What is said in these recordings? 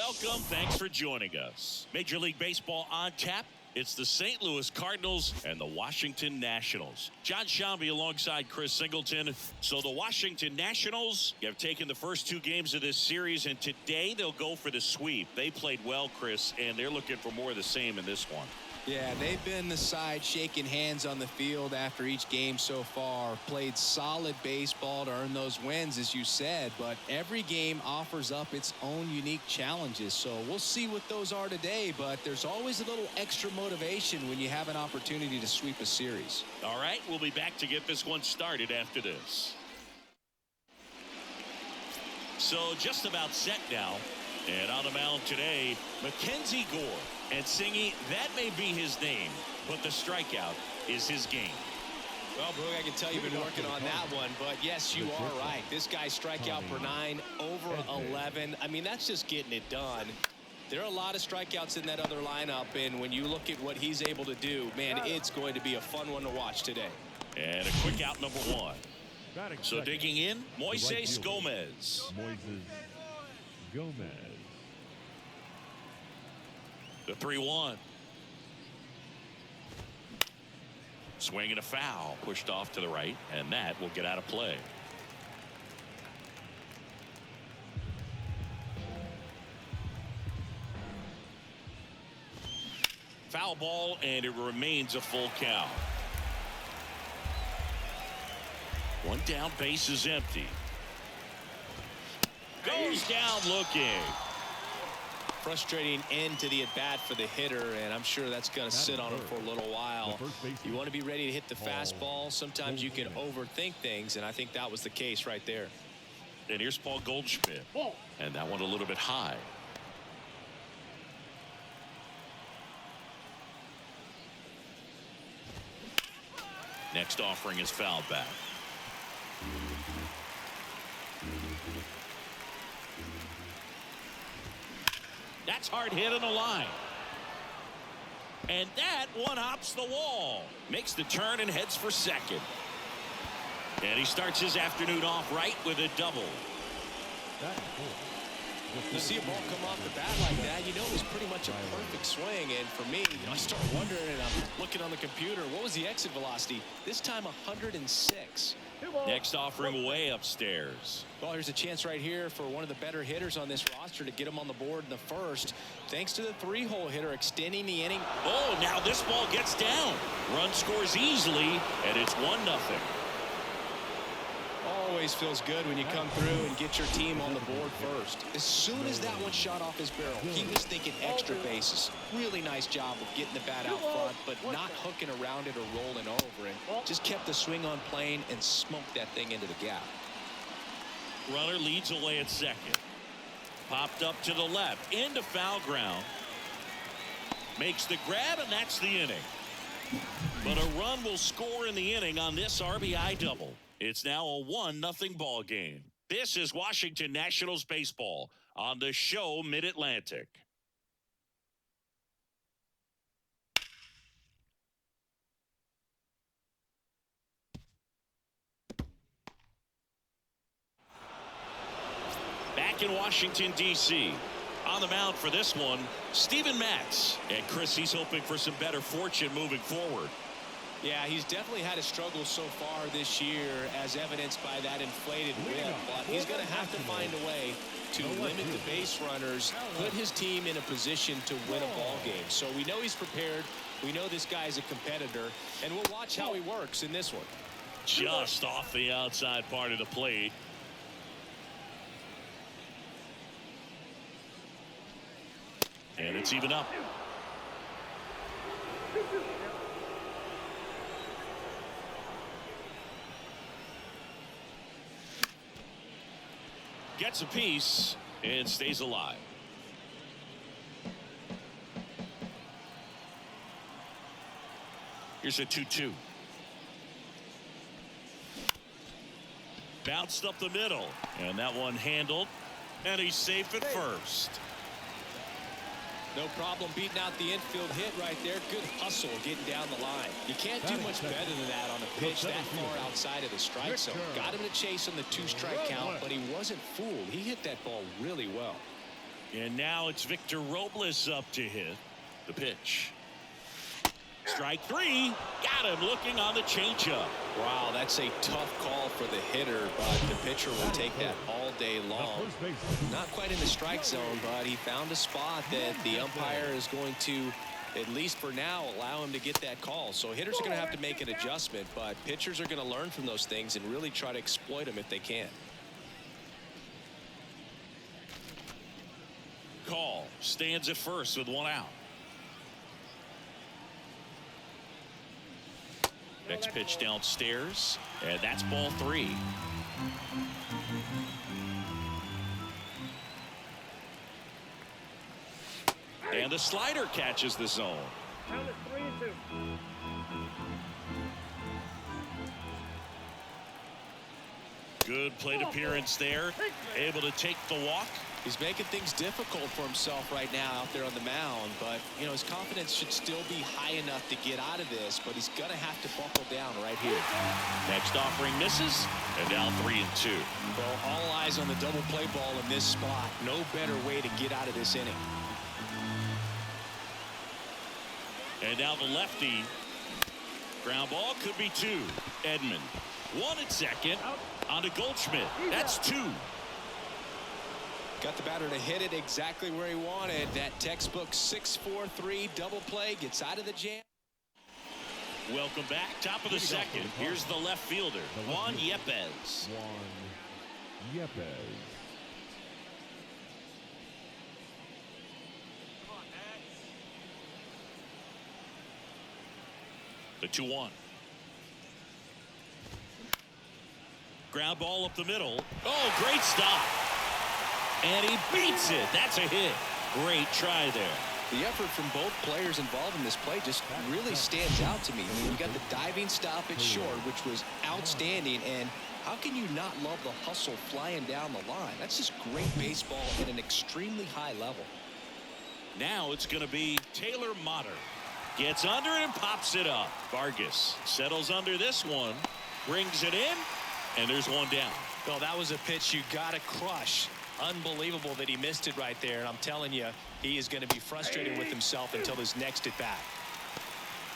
welcome. Thanks for joining us. Major League Baseball on tap. It's the St. Louis Cardinals and the Washington Nationals. John Shambi alongside Chris Singleton. So the Washington Nationals have taken the first two games of this series, and today they'll go for the sweep. They played well, Chris, and they're looking for more of the same in this one. Yeah, they've been the side shaking hands on the field after each game so far. Played solid baseball to earn those wins, as you said, but every game offers up its own unique challenges. So we'll see what those are today, but there's always a little extra motivation when you have an opportunity to sweep a series. All right, we'll be back to get this one started after this. So just about set now. And on the mound today, Mackenzie Gore. And Singy, that may be his name, but the strikeout is his game. Well, Brooke, I can tell you've been working on that one, but yes, you are right. This guy's strikeout per 9, over 11. I mean, that's just getting it done. There are a lot of strikeouts in that other lineup, and when you look at what he's able to do, man, it's going to be a fun one to watch today. And a quick out number 1. So digging in, Moises Gomez. The 3-1. Swing and a foul, pushed off to the right, and that will get out of play. Foul ball, and it remains a full count. One down, base is empty. Goes down looking. Frustrating end to the at-bat for the hitter, and I'm sure that's going to sit on him for a little while. You want to be ready to hit the fastball. Sometimes you can overthink things, and I think that was the case right there. And here's Paul Goldschmidt, and that one a little bit high. Next offering is fouled back. That's hard hit on the line. And that one hops the wall. Makes the turn and heads for second. And he starts his afternoon off right with a double. You see a ball come off the bat like that, you know it was pretty much a perfect swing. And for me, I start wondering, and I'm looking on the computer, what was the exit velocity? This time 106. Next offering way upstairs. Well, here's a chance right here for one of the better hitters on this roster to get him on the board in the first. Thanks to the 3-hole hitter extending the inning. Oh, now this ball gets down. Run scores easily, and it's 1-0. Always feels good when you come through and get your team on the board first. As soon as that one shot off his barrel, he was thinking extra bases. Really nice job of getting the bat out front, but not hooking around it or rolling over it. Just kept the swing on plane and smoked that thing into the gap. Runner leads away at second. Popped up to the left, into foul ground. Makes the grab, and that's the inning. But a run will score in the inning on this RBI double. It's now a 1-0 ball game. This is Washington Nationals baseball on the show Mid-Atlantic. Back in Washington, D.C. On the mound for this one, Steven Matz. And Chris, he's hoping for some better fortune moving forward. Yeah, he's definitely had a struggle so far this year, as evidenced by that inflated whip. But he's going to have to find a way to limit the base runners, put his team in a position to win a ball game. So we know he's prepared. We know this guy's a competitor, and we'll watch how he works in this one. Just off the outside part of the plate. And it's even up. Gets a piece and stays alive. Here's a 2-2. Bounced up the middle, and that one handled, and he's safe at first. No problem beating out the infield hit right there. Good hustle getting down the line. You can't do much better than that on a pitch that far outside of the strike zone. Got him to chase on the 2-strike count, but he wasn't fooled. He hit that ball really well. And now it's Victor Robles up to hit. The pitch. Strike three. Got him looking on the changeup. Wow, that's a tough call for the hitter, but the pitcher will take that all day long. Not quite in the strike zone, but he found a spot that the umpire is going to, at least for now, allow him to get that call. So hitters are going to have to make an adjustment, but pitchers are going to learn from those things and really try to exploit them if they can. Call stands at first with one out. Next pitch downstairs, and that's ball three. And the slider catches the zone. Count it 3-2. Good plate appearance there. Able to take the walk. He's making things difficult for himself right now out there on the mound, but you know his confidence should still be high enough to get out of this, but he's gonna have to buckle down right here. Next offering misses, and now 3-2. Well, all eyes on the double play ball in this spot. No better way to get out of this inning. And now the lefty. Ground ball could be two. Edman. One at second. On to Goldschmidt. That's two. Got the batter to hit it exactly where he wanted. That textbook 6-4-3 double play gets out of the jam. Welcome back. Top of the second. Here's the left fielder, Juan Yepez. The 2-1. Ground ball up the middle. Oh, great stop. And he beats it. That's a hit. Great try there. The effort from both players involved in this play just really stands out to me. I mean, you got the diving stop at short, which was outstanding, and how can you not love the hustle flying down the line? That's just great baseball at an extremely high level. Now it's going to be Taylor Motter. Gets under it and pops it up. Vargas settles under this one, brings it in, and there's one down. Well, that was a pitch you got to crush. Unbelievable that he missed it right there, and I'm telling you, he is going to be frustrated with himself until his next at bat.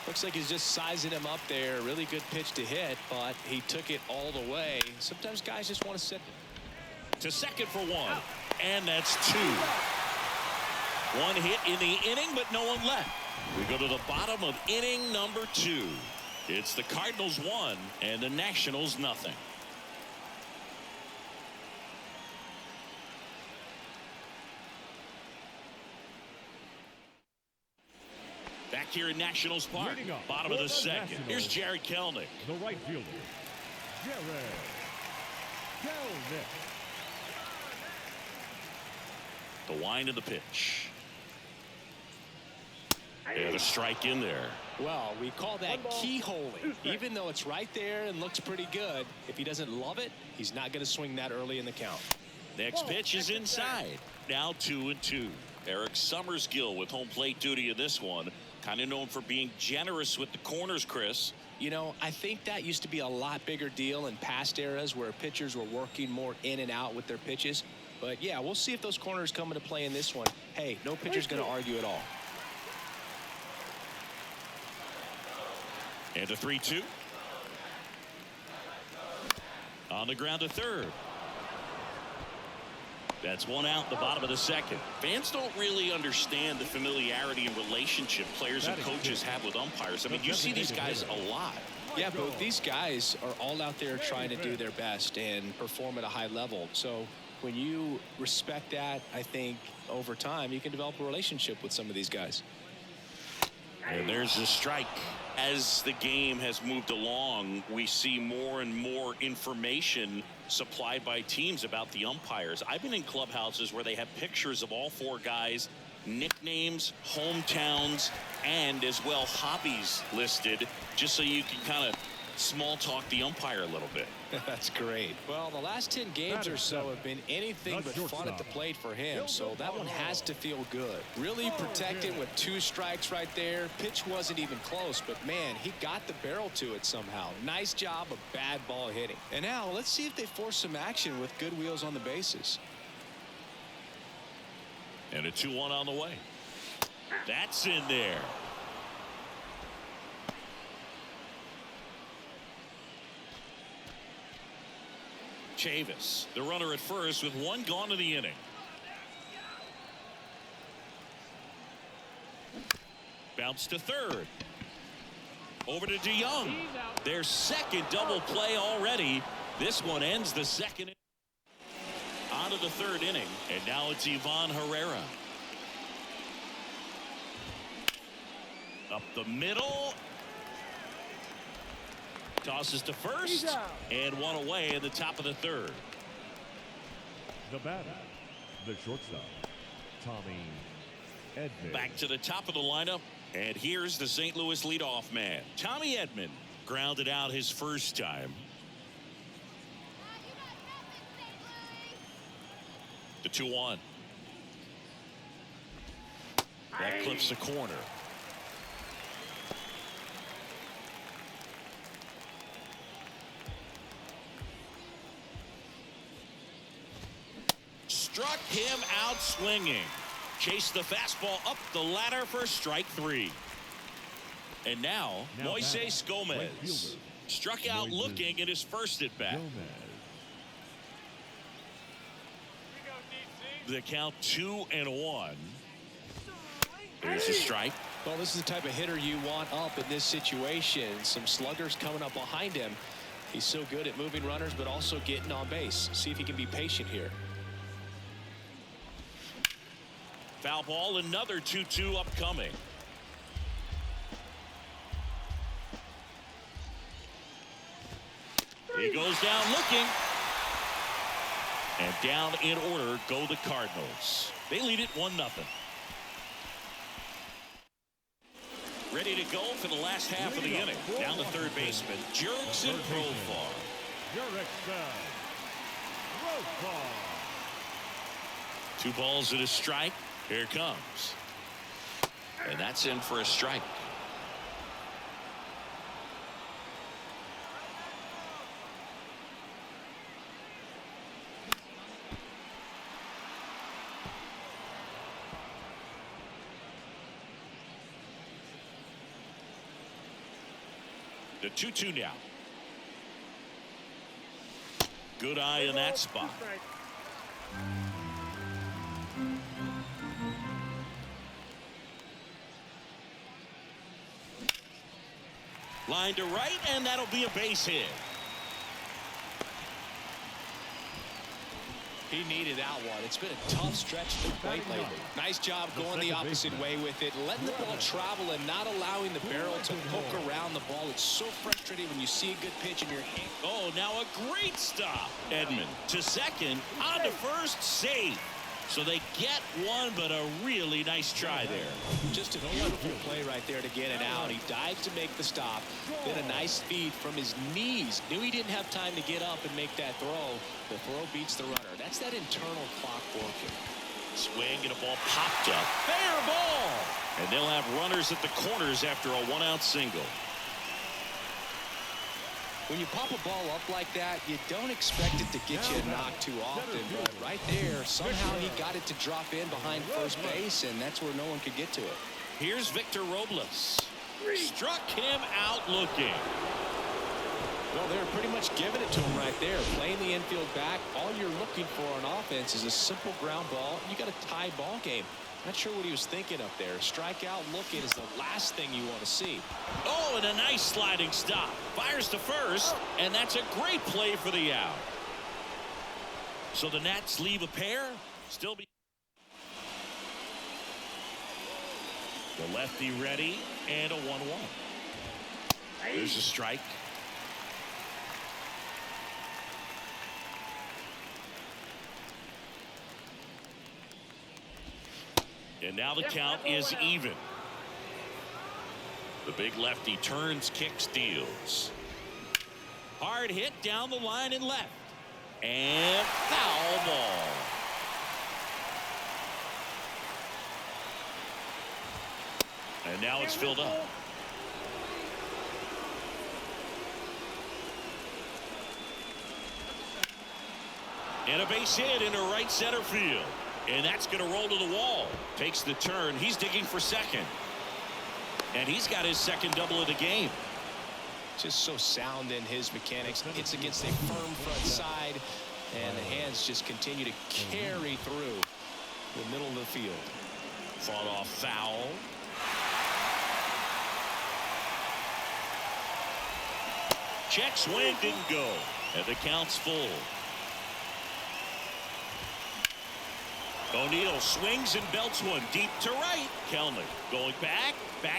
Looks like he's just sizing him up there. Really good pitch to hit, but he took it all the way. Sometimes guys just want to sit to second for one, and that's two. One hit in the inning, but no one left. We go to the bottom of inning number 2. It's the Cardinals 1 and the Nationals nothing. Back here in Nationals Park, bottom of the second. Here's Jared Kelenic. The right fielder, Jared Kelenic. The wind of the pitch. And a strike in there. Well, we call that keyholing. Even though it's right there and looks pretty good, if he doesn't love it, he's not going to swing that early in the count. Next pitch is inside. Now 2-2. Eric Summersgill with home plate duty in this one. Kind of known for being generous with the corners, Chris. You know, I think that used to be a lot bigger deal in past eras where pitchers were working more in and out with their pitches. But yeah, we'll see if those corners come into play in this one. Hey, no pitcher's going to argue at all. And a 3-2. On the ground to third. That's one out, the bottom of the second. Fans don't really understand the familiarity and relationship players and coaches have with umpires. I mean, you see these guys a lot. Yeah, but these guys are all out there trying to do their best and perform at a high level. So when you respect that, I think over time you can develop a relationship with some of these guys. And there's the strike. As the game has moved along, we see more and more information supplied by teams about the umpires. I've been in clubhouses where they have pictures of all 4 guys, nicknames, hometowns, and as well hobbies listed, just so you can kind of small talk the umpire a little bit. That's great. Well, the last 10 games or so have been anything but fun at the plate for him, so that one has to feel good. Really protected with 2 strikes right there. Pitch wasn't even close, but man, he got the barrel to it somehow. Nice job of bad ball hitting. And now let's see if they force some action with good wheels on the bases. And a 2-1 on the way. That's in there. Chavis, the runner at first with one gone in the inning. Bounce to third. Over to DeYoung. Their second double play already. This one ends the second. On to the third inning. And now it's Ivan Herrera. Up the middle. Tosses to first. And one away in the top of the third. The batter, the shortstop, Tommy Edman. Back to the top of the lineup. And here's the St. Louis leadoff man. Tommy Edman grounded out his first time. The 2-1. That clips the corner. Struck him out swinging. Chased the fastball up the ladder for strike 3. And now Moises Gomez struck out looking at his first at bat. The count 2-1. There's a strike. Well, this is the type of hitter you want up in this situation. Some sluggers coming up behind him. He's so good at moving runners, but also getting on base. See if he can be patient here. Foul ball, another 2-2 upcoming. He goes down looking. And down in order go the Cardinals. They lead it 1-0. Ready to go for the last half of the inning. Down the third baseman, Jurickson Profar. Jurickson Profar. 2 balls and a strike. Here it comes. And that's in for a strike. The 2-2 now. Good eye in that spot. Line to right, and that'll be a base hit. He needed that one. It's been a tough stretch to the plate lately. Nice job going the opposite way with it, letting the ball travel and not allowing the barrel to poke around the ball. It's so frustrating when you see a good pitch in your hand. Oh, now a great stop. Edman to second, on to first, save. So they get one, but a really nice try there. Just a beautiful play right there to get it out. He dived to make the stop. Then a nice feed from his knees. Knew he didn't have time to get up and make that throw. The throw beats the runner. That's that internal clock working. Swing and a ball popped up. Fair ball. And they'll have runners at the corners after a 1-out single. When you pop a ball up like that, you don't expect it to get you a knock too often. But right there, somehow he got it to drop in behind first base, and that's where no one could get to it. Here's Victor Robles. Struck him out looking. Well, they're pretty much giving it to him right there. Playing the infield back. All you're looking for on offense is a simple ground ball. You got a tie ball game. Not sure what he was thinking up there. Strikeout looking is the last thing you want to see. Oh, and a nice sliding stop. Fires to first, and that's a great play for the out. So the Nats leave a pair. Still be. The lefty ready, and a 1-1. There's a strike. And now the count is even. The big lefty turns, kicks, deals. Hard hit down the line and left. And foul ball. And now it's filled up. And a base hit into right center field. And that's going to roll to the wall. Takes the turn. He's digging for second. And he's got his second double of the game. Just so sound in his mechanics. It's against a firm front side, and the hands just continue to carry through the middle of the field. Fought off foul. Check swing didn't go, and the count's full. O'Neal swings and belts one deep to right. Kelnick going back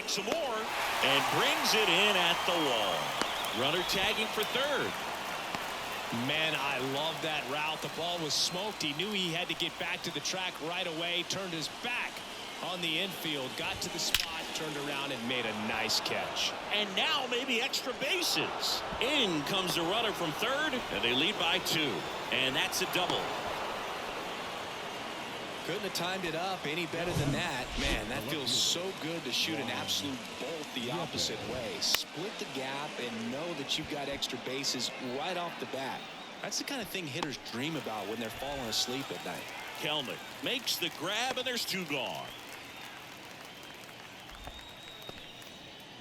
some more, and brings it in at the wall. Runner tagging for third. Man, I love that route. The ball was smoked. He knew he had to get back to the track right away. Turned his back on the infield. Got to the spot, turned around, and made a nice catch. And now maybe extra bases. In comes the runner from third, and they lead by 2. And that's a double. Couldn't have timed it up any better than that. Man, that feels so good to shoot an absolute bolt the opposite way. Split the gap and know that you've got extra bases right off the bat. That's the kind of thing hitters dream about when they're falling asleep at night. Kelnick makes the grab, and there's 2 gone.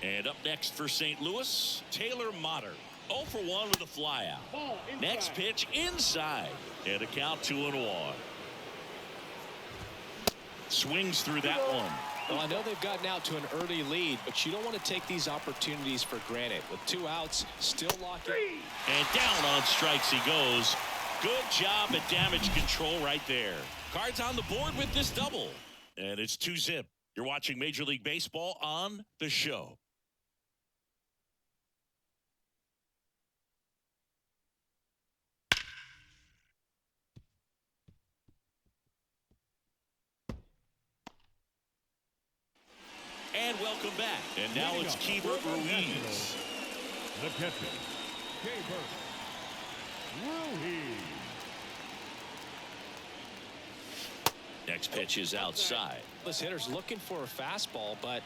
And up next for St. Louis, Taylor Motter. 0 for 1 with a flyout. Next pitch inside, and a count 2-1. Swings through that one. Well, I know they've gotten out to an early lead, but you don't want to take these opportunities for granted. With 2 outs, still locked in. And down on strikes he goes. Good job at damage control right there. Cards on the board with this double. And it's 2-zip. You're watching Major League Baseball on The Show. And welcome back. And now it's Keibert Ruiz. The catcher, Rebirth. Ruiz. Next pitch is outside. This hitter's looking for a fastball, but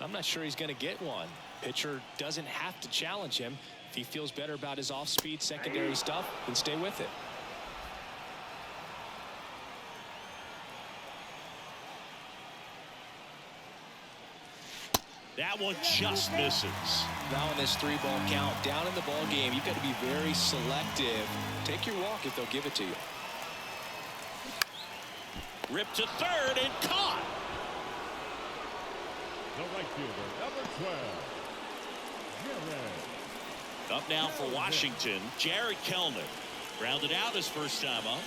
I'm not sure he's going to get one. Pitcher doesn't have to challenge him. If he feels better about his off-speed secondary stuff, then stay with it. That one just misses. Now in this 3-ball count, down in the ball game, you've got to be very selective. Take your walk if they'll give it to you. Ripped to third and caught. The right fielder, number 12, Jared. Up now for Washington, Jared Kelnick. Grounded out his first time up.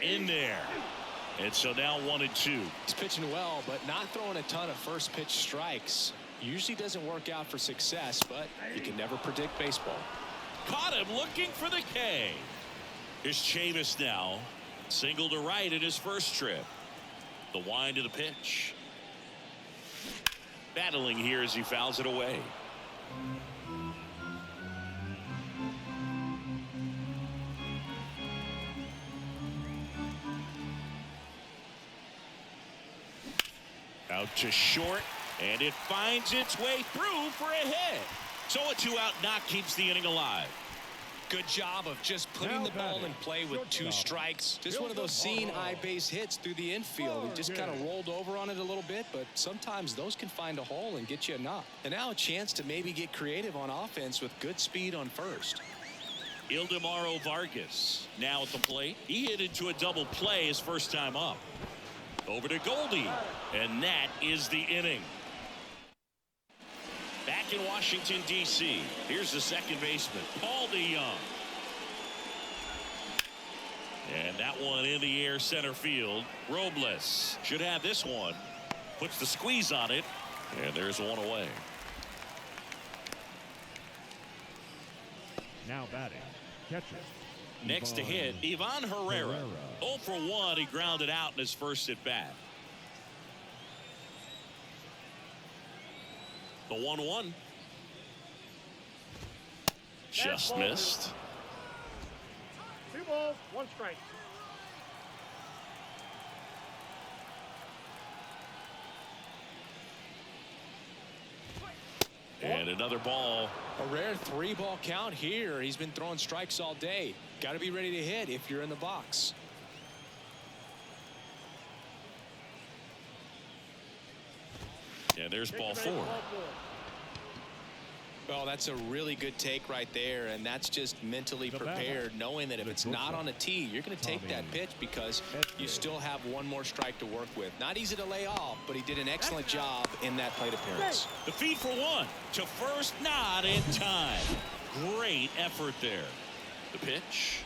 In there. And so now 1-2. He's pitching well, but not throwing a ton of first pitch strikes. Usually doesn't work out for success, but you can never predict baseball. Caught him looking for the K. Here's Chavis now. Single to right in his first trip. The wind of the pitch. Battling here as he fouls it away. Out to short, and it finds its way through for a hit. So a 2-out knock keeps the inning alive. Good job of just putting the ball in play with 2 strikes. Just one of those seeing eye base hits through the infield. He just kind of rolled over on it a little bit, but sometimes those can find a hole and get you a knock. And now a chance to maybe get creative on offense with good speed on first. Ildemaro Vargas now at the plate. He hit into a double play his first time up. Over to Goldie, and that is the inning. Back in Washington, D.C., here's the second baseman, Paul DeYoung. And that one in the air center field. Robles should have this one. Puts the squeeze on it, and there's one away. Now batting, catcher. Next to hit, Ivan Herrera. 0 for 1, he grounded out in his first at bat. The 1-1. Just missed. 2 balls, 1 strike. And And another ball. A rare 3-ball count here. He's been throwing strikes all day. Got to be ready to hit if you're in the box. And there's ball 4. Well, that's a really good take right there, and that's just mentally prepared, knowing that if it's not on a tee, you're going to take that pitch because you still have one more strike to work with. Not easy to lay off, but he did an excellent job in that plate appearance. The feed for 1 to first, not in time. Great effort there. The pitch.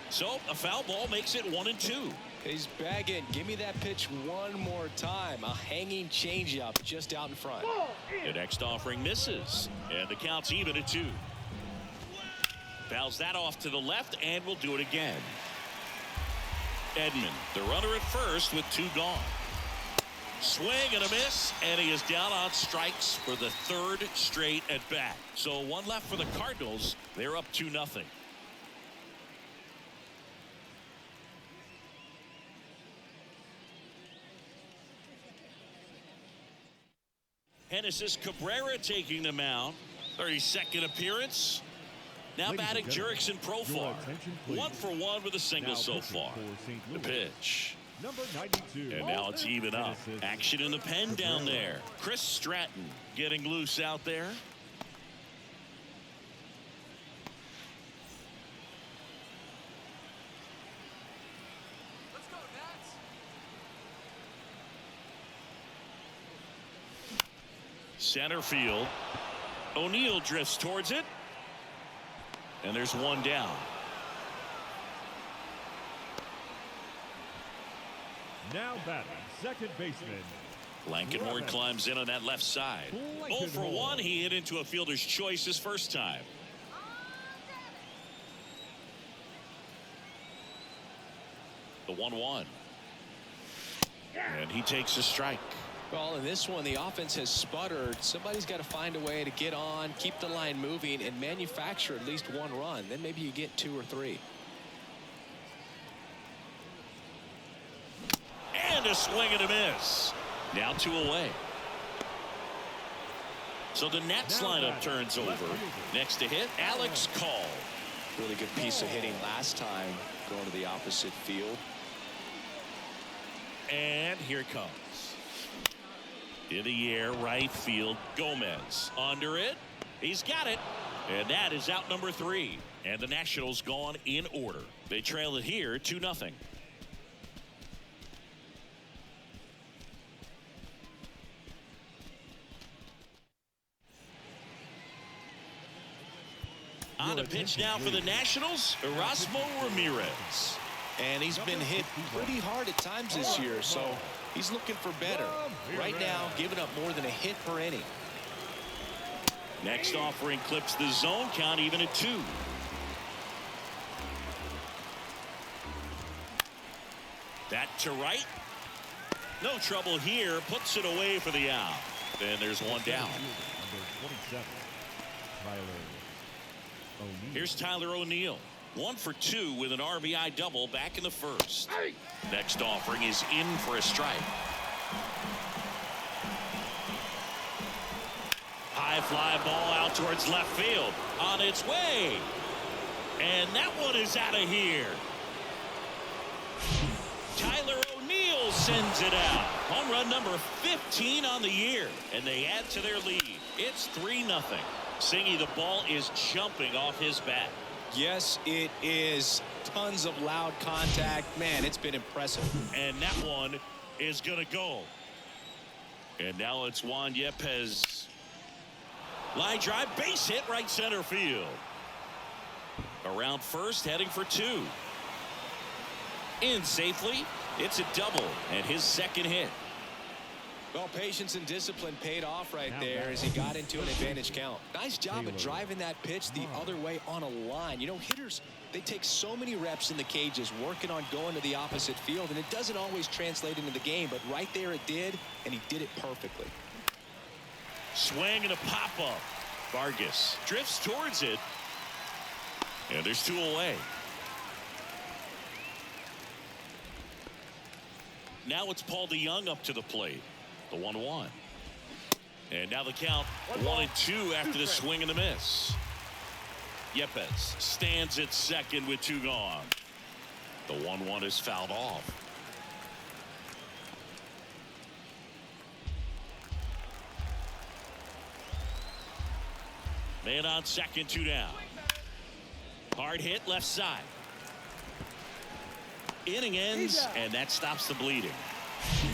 So a foul ball makes it 1-2. He's begging, give me that pitch one more time. A hanging changeup just out in front. The next offering misses, and the count's even at 2. Fouls that off to the left, and will do it again. Edman, the runner at first with 2 gone. Swing and a miss, and he is down on strikes for the 3rd straight at bat. So 1 left for the Cardinals. They're up 2-0. Genesis Cabrera taking the mound. 32nd appearance. Now batting Jurickson Profar. 1 for 1 with a single so far. The pitch. Number 92. And now it's even up. Action in the pen down there. Chris Stratton getting loose out there. Center field. O'Neill drifts towards it. And there's 1 down. Now batting, second baseman. Blankenhorn climbs in on that left side. 0 for 1. He hit into a fielder's choice his first time. The 1-1. And he takes a strike. Well, in this one, the offense has sputtered. Somebody's got to find a way to get on, keep the line moving, and manufacture at least 1 run. Then maybe you get 2 or 3. And a swing and a miss. Now 2 away. So the Nats lineup turns over. Next to hit, Alex Call. Really good piece of hitting last time, going to the opposite field. And here it comes. In the air, right field, Gomez. Under it. He's got it. And that is out number 3. And the Nationals gone in order. They trail it here 2-0. On the pitch now for the Nationals, Erasmo Ramirez. And he's been hit pretty hard at times this year, so he's looking for better. Right now, giving up more than a hit per inning. Next offering clips the zone, count even at 2. That to right. No trouble here, puts it away for the out. Then there's 1 down. Here's Tyler O'Neill. 1 for 2 with an RBI double back in the first. Next offering is in for a strike. High fly ball out towards left field. On its way. And that one is out of here. Tyler O'Neill sends it out. Home run number 15 on the year. And they add to their lead. It's 3-0. Singy, the ball is jumping off his bat. Yes, it is. Tons of loud contact. Man, it's been impressive. And that one is going to go. And now it's Juan Yepes. Line drive, base hit, right center field. Around first, heading for 2. In safely. It's a double and his second hit. Well, patience and discipline paid off right there as he got into an advantage count. Nice job of driving that pitch the other way on a line. You know, hitters, they take so many reps in the cages working on going to the opposite field, and it doesn't always translate into the game, but right there it did, and he did it perfectly. Swing and a pop-up. Vargas drifts towards it, and there's 2 away. Now it's Paul DeYoung up to the plate. The 1-1. And now the count 1-2 after the swing and the miss. Yepes stands at second with 2 gone. The 1-1 is fouled off. Man on second, 2 down. Hard hit left side. Inning ends, and that stops the bleeding.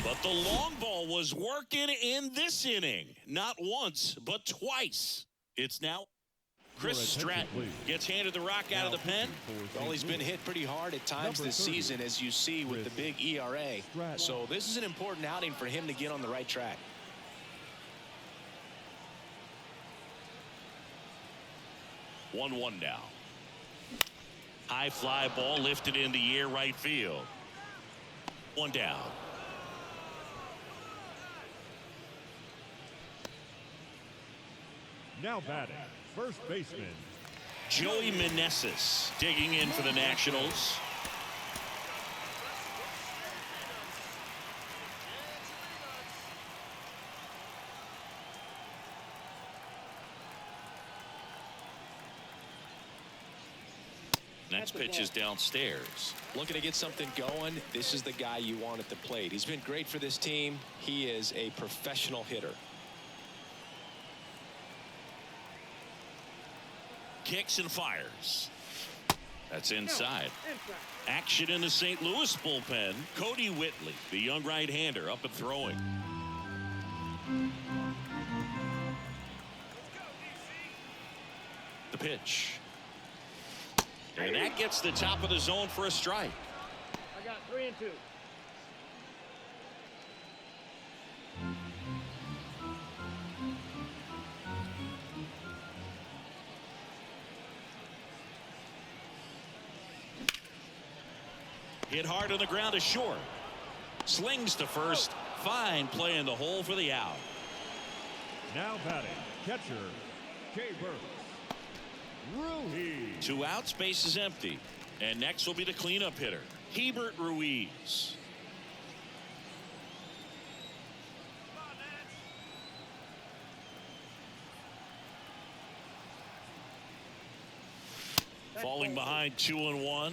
But the long ball was working in this inning. Not once, but twice. It's now Chris Stratton gets handed the rock out of the pen. Well, he's been hit pretty hard at times this season, as you see with the big ERA. So this is an important outing for him to get on the right track. One now. High fly ball lifted in the air right field. 1 down. Now batting, first baseman Joey Meneses digging in for the Nationals. Next pitch is downstairs. Looking to get something going. This is the guy you want at the plate. He's been great for this team. He is a professional hitter. Kicks and fires. That's inside. Action in the St. Louis bullpen. Cody Whitley, the young right-hander, up and throwing. The pitch. And that gets the top of the zone for a strike. I got 3-2. Hit hard on the ground to short. Slings to first. Fine play in the hole for the out. now batting, catcher Rebirth. Ruiz. 2 outs, base is empty. And next will be the cleanup hitter, Hebert Ruiz. Falling behind 2-1.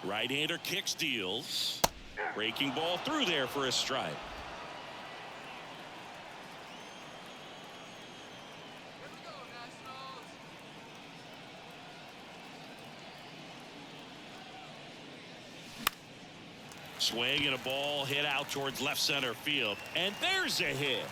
Right-hander kicks, deals. Breaking ball through there for a strike. Swing and a ball hit out towards left center field. And there's a hit.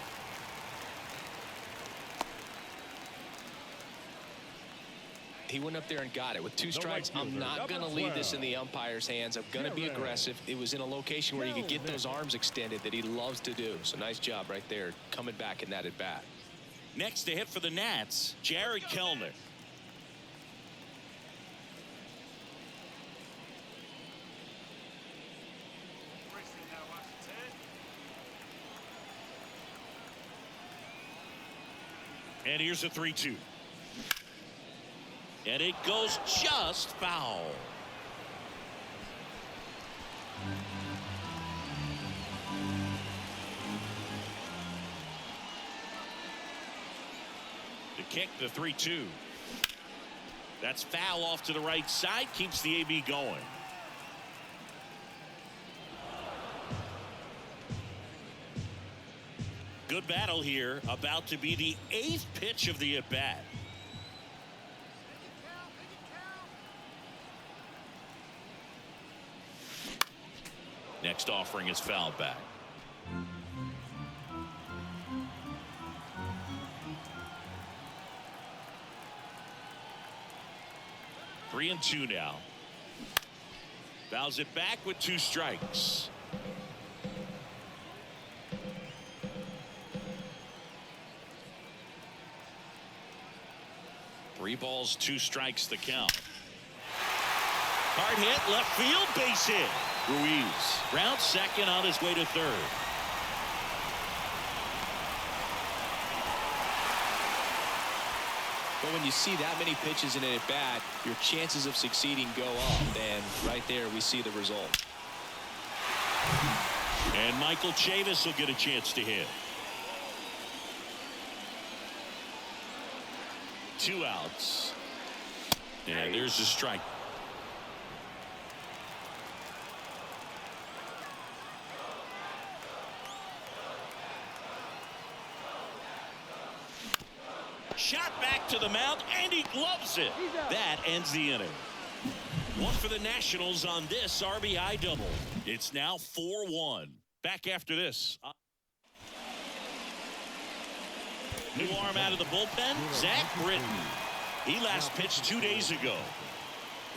He went up there and got it with 2 strikes. I'm not going to leave this in the umpire's hands. I'm going to be aggressive. It was in a location where he could get those arms extended that he loves to do. So nice job right there, coming back in that at bat. Next to hit for the Nats, Jared Kellner. And here's a 3-2. And it goes just foul. The kick, the 3-2. That's foul off to the right side, keeps the AB going. Good battle here, about to be the 8th pitch of the at-bat. Next offering is fouled back. Three and 2 now. Fouls it back with 2 strikes. Three balls, 2 strikes the count. Hard hit, left field, base hit. Ruiz round second on his way to third. But when you see that many pitches in an at-bat, your chances of succeeding go up. And right there, we see the result. And Michael Chavis will get a chance to hit. 2 outs. And there's a strike. Shot back to the mound, and he gloves it. That ends the inning. One for the Nationals on this RBI double. It's now 4-1. Back after this. New arm out of the bullpen, Zach Britton. He last pitched 2 days ago.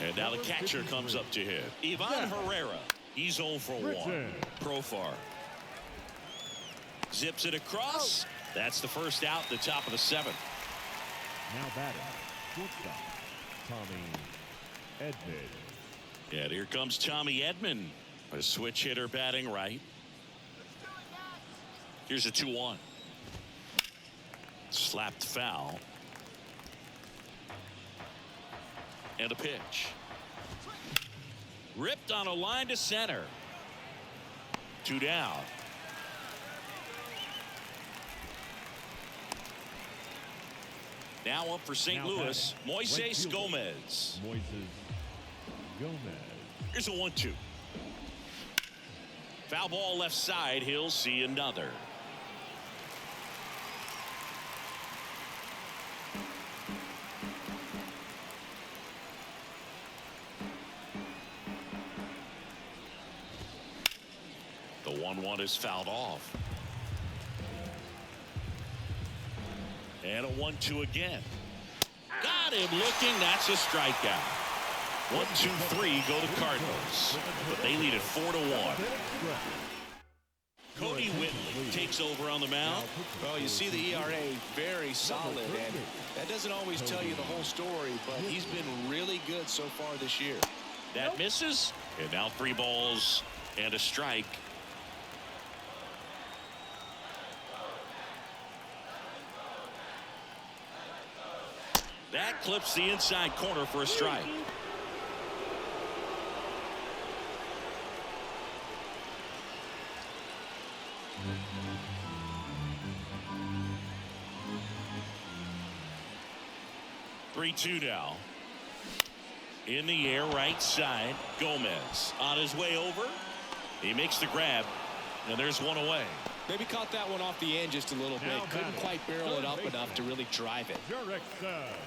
And now the catcher comes up to hit. Ivan Herrera. He's 0 for 1. Profar zips it across. That's the first out, the top of the 7th. Now batting, shortstop, Tommy Edman. And here comes Tommy Edman, a switch hitter batting right. Here's a 2-1. Slapped foul. And a pitch. Ripped on a line to center. 2 down. Now up for St. Louis, Moises Gomez. Moises Gomez. Here's a 1-2. Foul ball left side. He'll see another. The 1-1 is fouled off. And a 1-2 again. Got him looking. That's a strikeout. 1, 2, 3 go to Cardinals. But they lead it 4-1. Cody Whitley takes over on the mound. Well, you see the ERA very solid, and that doesn't always tell you the whole story, but he's been really good so far this year. That misses. And now 3 balls and a strike. That clips the inside corner for a strike. Three-two now. In the air, right side. Gomez on his way over. He makes the grab, and there's one away. Maybe caught that one off the end just a little bit. Couldn't quite barrel it up enough to really drive it.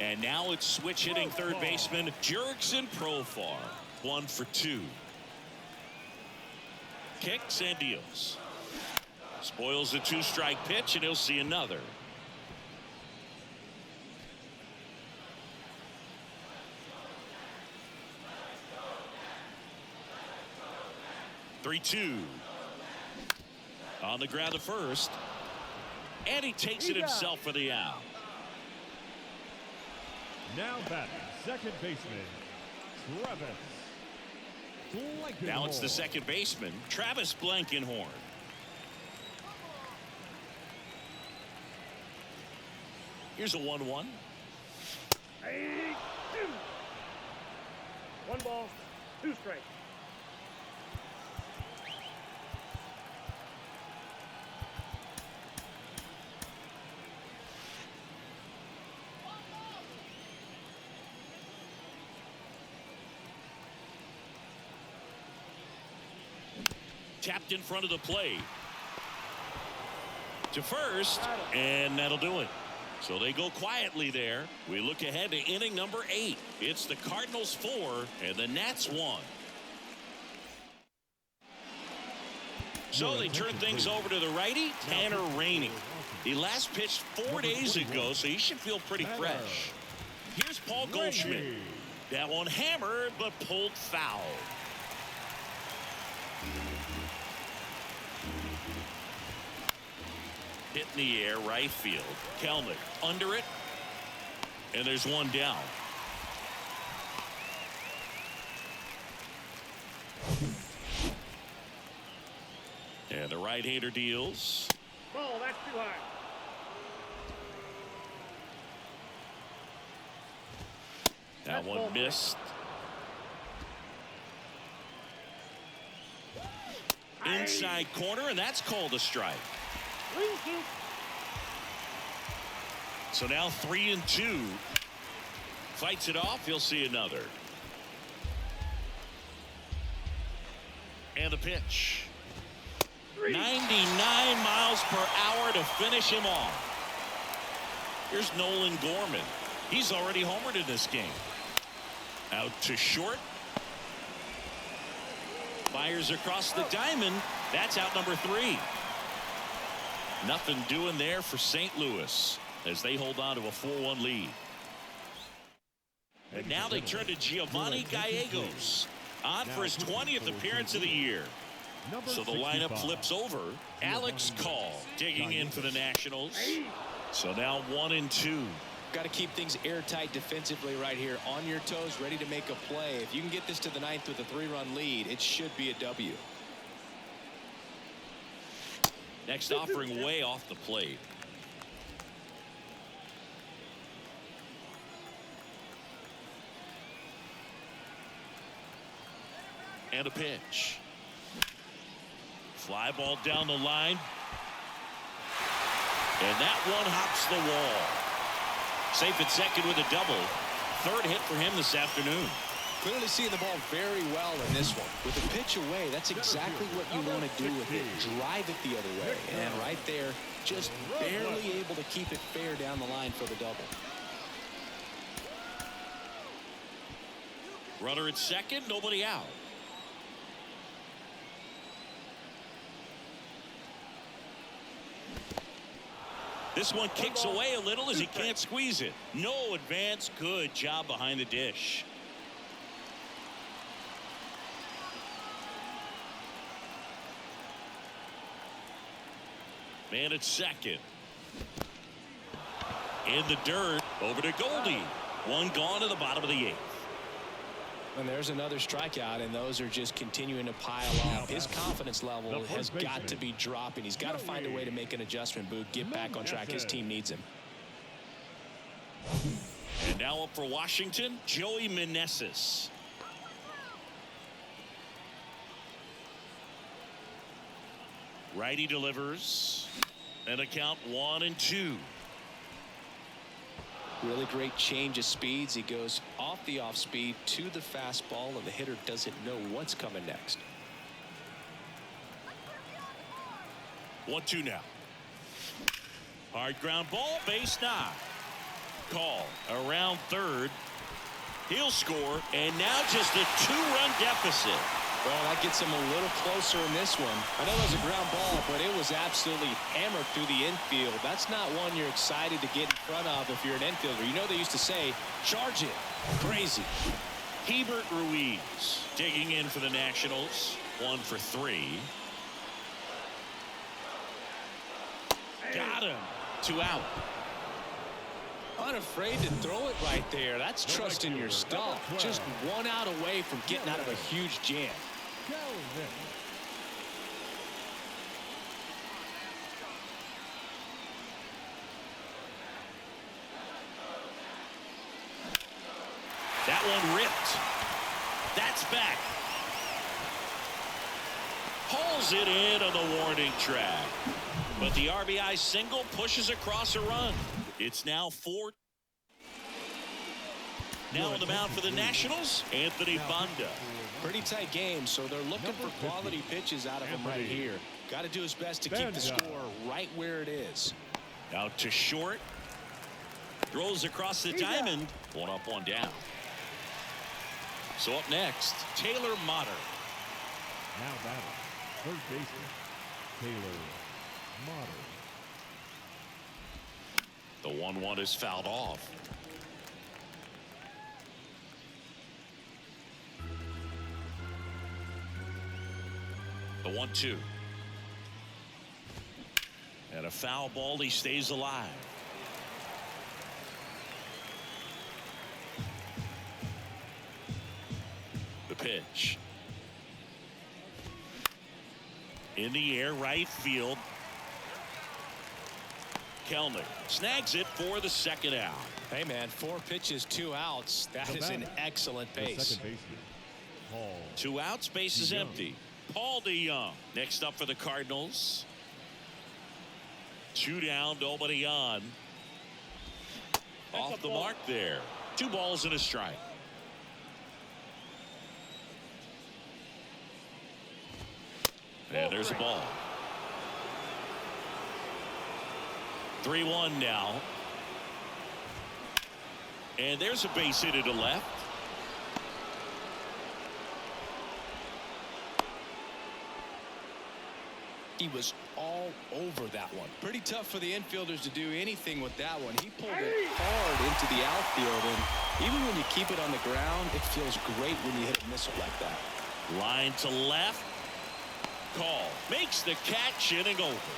And now it's switch hitting third baseman Jurickson Profar. 1 for 2. Kicks and deals. Spoils the 2-strike pitch, and he'll see another. Three-two. On the ground to first. And he takes it himself for the out. Now batting, second baseman, Travis Blankenhorn. Now it's the second baseman, Travis Blankenhorn. Here's a 1-1. 1 ball, 2 strikes. Tapped in front of the plate. To first, and that'll do it. So they go quietly there. We look ahead to inning number 8. It's the Cardinals 4 and the Nats 1. So they turn things over to the righty, Tanner Rainey. He last pitched 4 days ago, so he should feel pretty fresh. Here's Paul Goldschmidt. That one hammered, but pulled foul. Hit in the air, right field. Kelnick under it. And there's one down. And the right-hander deals. Ball, that's too high. That one missed. Inside corner, and that's called a strike. So now 3-2. Fights it off. He'll see another. And the pitch. 99 miles per hour to finish him off. Here's Nolan Gorman. He's already homered in this game. Out to short. Fires across the diamond. That's out number 3. Nothing doing there for St. Louis as they hold on to a 4-1 lead. And now they turn to Giovanni Gallegos, on for his 20th appearance of the year. So the lineup flips over. Alex Call digging in for the Nationals. So now 1-2. Got to keep things airtight defensively right here, on your toes, ready to make a play. If you can get this to the 9th with a 3-run lead, it should be a W. Next offering way off the plate. And a pitch. Fly ball down the line. And that one hops the wall. Safe at second with a double. Third hit for him this afternoon. Clearly seeing the ball very well in this one. With a pitch away, that's exactly what you want to do with it. Drive it the other way. And right there, just barely able to keep it fair down the line for the double. Runner at second, nobody out. This one kicks away a little as he can't squeeze it. No advance. Good job behind the dish. Man at second. In the dirt. Over to Goldie. One gone to the bottom of the 8th. And there's another strikeout, and those are just continuing to pile up. His confidence level has got to be dropping. He's got to find a way to make an adjustment, Boog. Get back on track. His team needs him. And now up for Washington, Joey Meneses. Righty delivers. And a count 1-2. Really great change of speeds. He goes off the off speed to the fastball, and the hitter doesn't know what's coming next. 1-2 now. Hard ground ball, base knock. Call around third. He'll score, and now just a 2-run deficit. Well, that gets him a little closer in this one. I know it was a ground ball, but it was absolutely hammered through the infield. That's not one you're excited to get in front of if you're an infielder. You know they used to say, charge it. Crazy. Hebert Ruiz digging in for the Nationals. 1 for 3. Got him. 2 out. Unafraid to throw it right there. That's trusting your stuff. Just 1 out away from getting out of a huge jam. That one ripped. That's back. Hauls it in on the warning track. But the RBI single pushes across a run. It's now 4. Now on the mound for the Nationals, Anthony Banda. Pretty tight game, so they're looking for quality pitches out of him right here. Got to do his best to keep the score right where it is. Out to short. Throws across the diamond. 1 up, 1 down. So up next, Taylor Motter. Now batting, third baseman, Taylor Motter. The 1-1 is fouled off. The 1-2. And a foul ball. He stays alive. The pitch. In the air, right field. Kelnick snags it for the second out. Hey, man, 4 pitches, 2 outs. That is an excellent pace. Second baseman, Paul. 2 outs, base is empty. Paul DeYoung next up for the Cardinals. 2 down, nobody on. Off the mark there. 2 balls and a strike. And there's a ball. 3-1 now. And there's a base hit to left. He was all over that one. Pretty tough for the infielders to do anything with that one. He pulled it hard into the outfield, and even when you keep it on the ground, it feels great when you hit a missile like that. Line to left. Call. Makes the catch, inning over.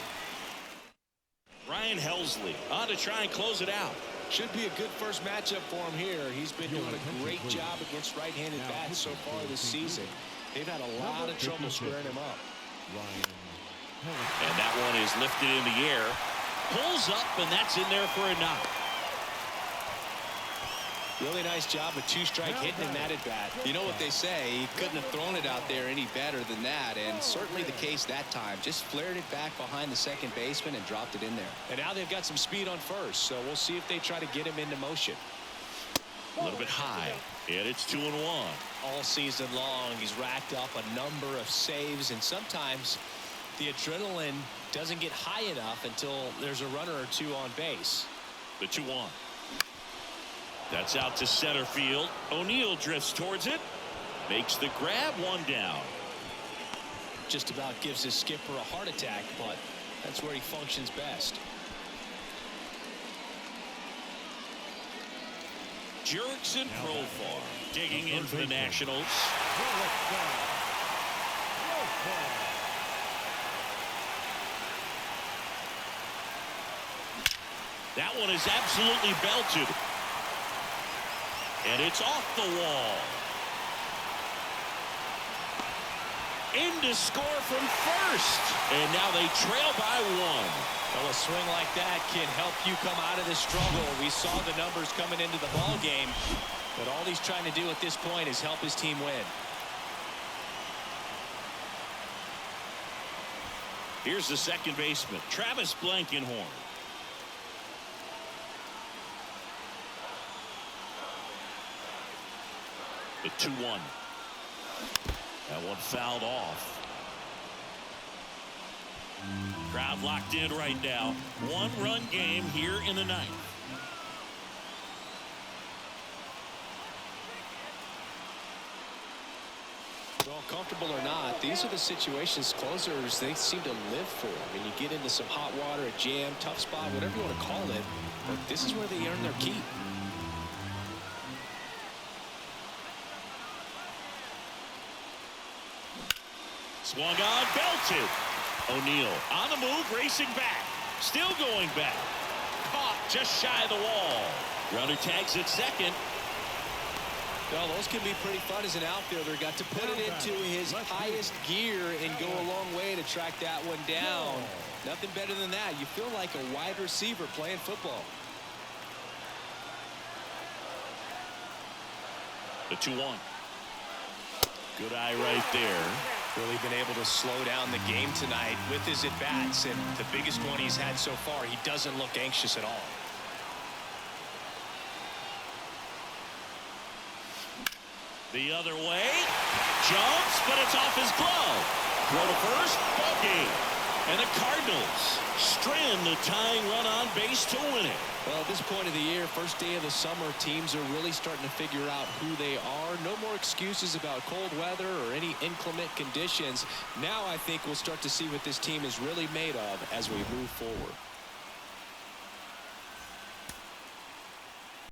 Ryan Helsley on to try and close it out. Should be a good first matchup for him here. He's been doing a great job against right-handed bats so far this season. They've had a lot of trouble squaring him up. And that one is lifted in the air. Pulls up, and that's in there for a knock. Really nice job of 2-strike hitting in that at bat. You know what they say, he couldn't have thrown it out there any better than that, and certainly the case that time. Just flared it back behind the second baseman and dropped it in there. And now they've got some speed on first, so we'll see if they try to get him into motion. A little bit high, and it's 2-1. All season long, he's racked up a number of saves, and sometimes the adrenaline doesn't get high enough until there's a runner or 2 on base. The 2-1. That's out to center field. O'Neill drifts towards it. Makes the grab, 1 down. Just about gives his skipper a heart attack, but that's where he functions best. Jurickson Profar digging in for the Nationals. That one is absolutely belted. And it's off the wall. In to score from first. And now they trail by 1. Well, a swing like that can help you come out of this struggle. We saw the numbers coming into the ball game, but all he's trying to do at this point is help his team win. Here's the second baseman, Travis Blankenhorn. The 2-1. That one fouled off. Crowd locked in right now. 1-run game here in the 9th. Well, comfortable or not, these are the situations closers they seem to live for. I mean, you get into some hot water, a jam, tough spot, whatever you want to call it, but this is where they earn their keep. Swung on, belted. O'Neill on the move, racing back. Still going back. Caught just shy of the wall. Runner tags at second. Well, those can be pretty fun as an outfielder. Got to put it into his highest gear and go a long way to track that one down. Nothing better than that. You feel like a wide receiver playing football. The 2-1. Good eye right there. Really been able to slow down the game tonight with his at-bats, and the biggest one he's had so far, he doesn't look anxious at all. The other way. Jumps, but it's off his glove. Throw to first, ball game. And the Cardinals strand the tying run on base to win it. Well, at this point of the year, first day of the summer, teams are really starting to figure out who they are. No more excuses about cold weather or any inclement conditions. Now I think we'll start to see what this team is really made of as we move forward.